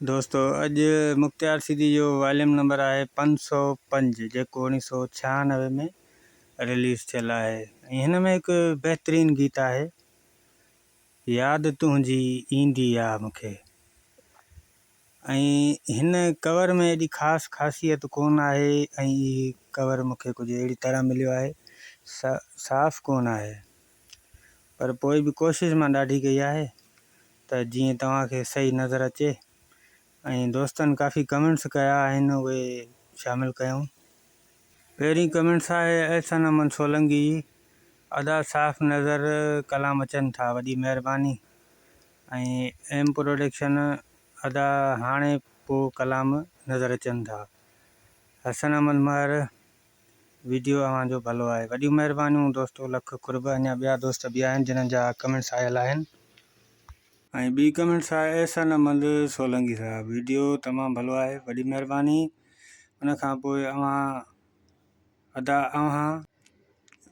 दोस्तों अज मुख्तियार सिद्दीकी जो वॉल्यूम नंबर है 505 जो 1996 में रिलीज़ थियल है। इन में एक बेहतरीन गीत है याद तुझी ईंदी आ मूंखे। इन कवर में एडी खास खासियत कोन है। कवर मूंखे कुछ अड़ी तरह मिलो है, साफ कोन है, पर कोई भी कोशिश में ढाढी कई है तो जी तवाके सही नज़र अचे। दोस्तन काफ़ी कमेंट्स कया वे शामिल कयूं। पहिरीं कमेंट्स है एहसान अमन सोलंकी, अदा साफ नज़र कलाम अचन था, वडी मेहरबानी। एम प्रोडक्शन अदा हाणे पो कलाम नज़र अचन था। हसन अहमद महर वीडियो अवांजो भलो है, वडी मेहरबानी दोस्तों, लख कुर्ब। अञा ॿिया दोस्त भी आहिनि जिन्हनि जा कमेंट्स आयल आहिनि। बी कमेंट्स है एहसान अहमद सोलंकी साहब, वीडियो तमाम भलो है, वडी मेहरबानी। उन खां पोइ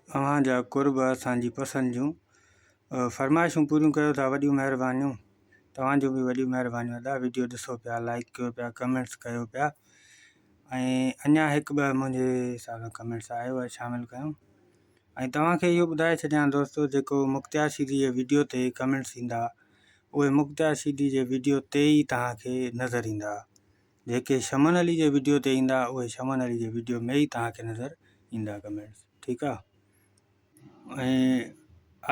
अवां जा कुर्ब असांजी पसंद जूं फरमाइशूं पूरियूं कयो था, वडी मेहरबानियूं। तव्हांजो भी वडी मेहरबानियूं अदा। वीडियो ॾिसो पिया, लाइक कयो पिया, कमेंट्स कयो पिया। अञा हिकु ॿ मुंहिंजे हिसाब सां कमेंट्स आए उहे शामिल कयूं। तव्हांखे इहो ॿुधाए छॾियां दोस्तों, जेको मुख्तियार सिद्दीकी जे वीडियो ते कमेंट्स ईंदा उहे मुख्तियार सिद्दीकी जे वीडियो ते ही तव्हांखे नज़र ईंदा। जेके शमन अली जे वीडियो ते ईंदा उहे शमन अली जे वीडियो में ही तव्हांखे नज़र ईंदा कमेंट्स, ठीकु आहे।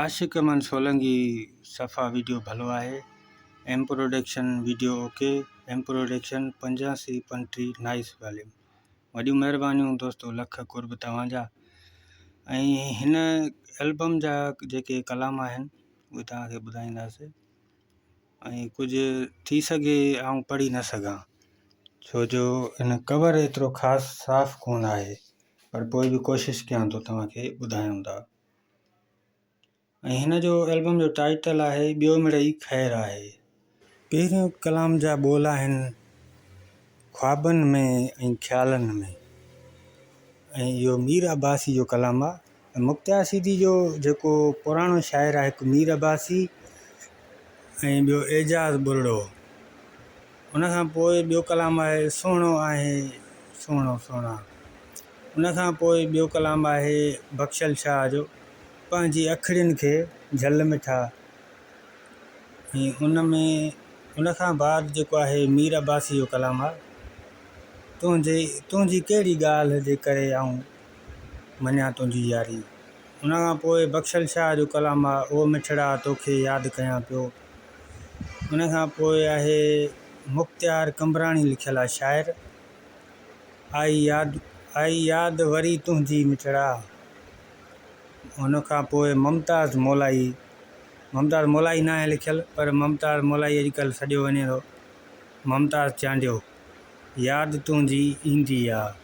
आशिक अमन सोलंकी सफ़ा वीडियो भलो है। M production video okay, M production 85 पंटी नाइस वॉल्यूम, वडी मेहरबानियूं दोस्तों, लख कुर्ब तव्हांजा। हिन एल्बम जा जेके कलाम आहिनि उहे तव्हांखे ॿुधाईंदासीं। कुछ थी सके आऊं पढ़ी न सघां, छो जो इन कवर एतिरो ख़ास साफ़ कोन है, पर पोइ भी कोशिश कयां तो तव्हांखे ॿुधायूं था। हिन जो एल्बम जो टाइटल है ॿियो मिड़ई ख़ैर है। पहिरियों कलाम जा बोल आहिनि ख्वाबनि में ऐं ख़्यालनि में। इहो मीर अब्बासी जो कलाम आहे। मुख्तियार सिद्दीकी जो जेको पुराणो शाइर आहे हिकु मीर अब्बासी ऐं ॿियो एजाज़ बुरड़ो। उन खां पोइ ॿियो कलाम आहे सुहिणो आहे सुहिणो सुहिणा। उन खां पोइ ॿियो कलाम आहे बख़्शल शाह जो पंहिंजी अखियुनि खे झल मिठा। उन खां बाद जेको आहे मीर अब्बासी जो कलाम आहे तुंहिंजी कहिड़ी ॻाल्हि जे करे आऊं मञा तुंहिंजी यारी। उन खां पोइ बख़्शल शाह जो कलाम आहे ओ मिठड़ा तोखे यादि कयां पियो। उन खां पोइ आहे मुख्तियार कंबराणी लिखियल आहे शाइर, आई याद वरी तुंहिंजी मिठड़ा। उन खां पोइ मुमताज़ मौलाई न आहे लिखियल, पर मुमताज़ मौलाई अॼुकल्ह सॼो वञे थो, मुमताज़ चांडियो, याद तुंहिंजी ईंदी आ।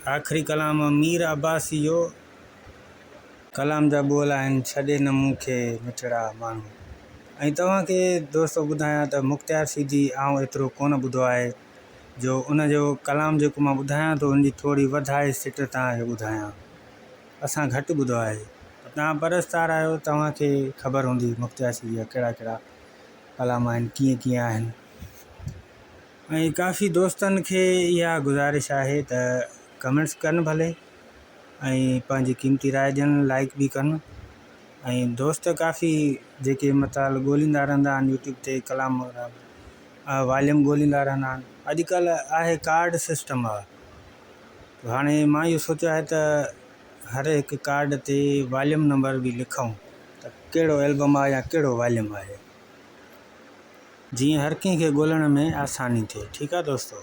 आख़िरी कलाम मीर अब्बासी जो कलाम जा बोल आहिनि छॾे न मूंखे मिठड़ा माण्हू। तव्हांखे दोस्तों ॿुधायां त मुख्तियार सिद्दीकी आऊं एतिरो कोन ॿुधो आहे, जो उन जो कलाम जेको मां ॿुधायां थो उनजी थोड़ी वधाए सिट तव्हांखे ॿुधायां। असां घटि ॿुधो आहे, तव्हां परस्तार आहियो, तव्हांखे ख़बर हूंदी मुख्तियार सिद्दीकी जा कहिड़ा कहिड़ा कलाम आहिनि, कीअं कीअं आहिनि। काफ़ी दोस्तनि खे इहा गुज़ारिश आहे त कमेंट्स कनि भले, पंहिंजी क़ीमती राय ॾियनि, लाइक भी कनि। दोस्त काफ़ी जेके मताल ॻोल्हींदा रहंदा आहिनि यूट्यूब ते कलाम वॉल्यूम ॻोल्हींदा रहंदा आहिनि। अॼुकल्ह आहे कार्ड सिस्टम आहे, हाणे मां इहो सोचियो आहे त हर हिकु कार्ड ते वॉल्यूम नंबर भी लिखूं त कहिड़ो एल्बम आहे या कहिड़ो वॉल्यूम आहे, जीअं हर कंहिंखे ॻोल्हण में आसानी थिए। ठीकु आहे दोस्तों।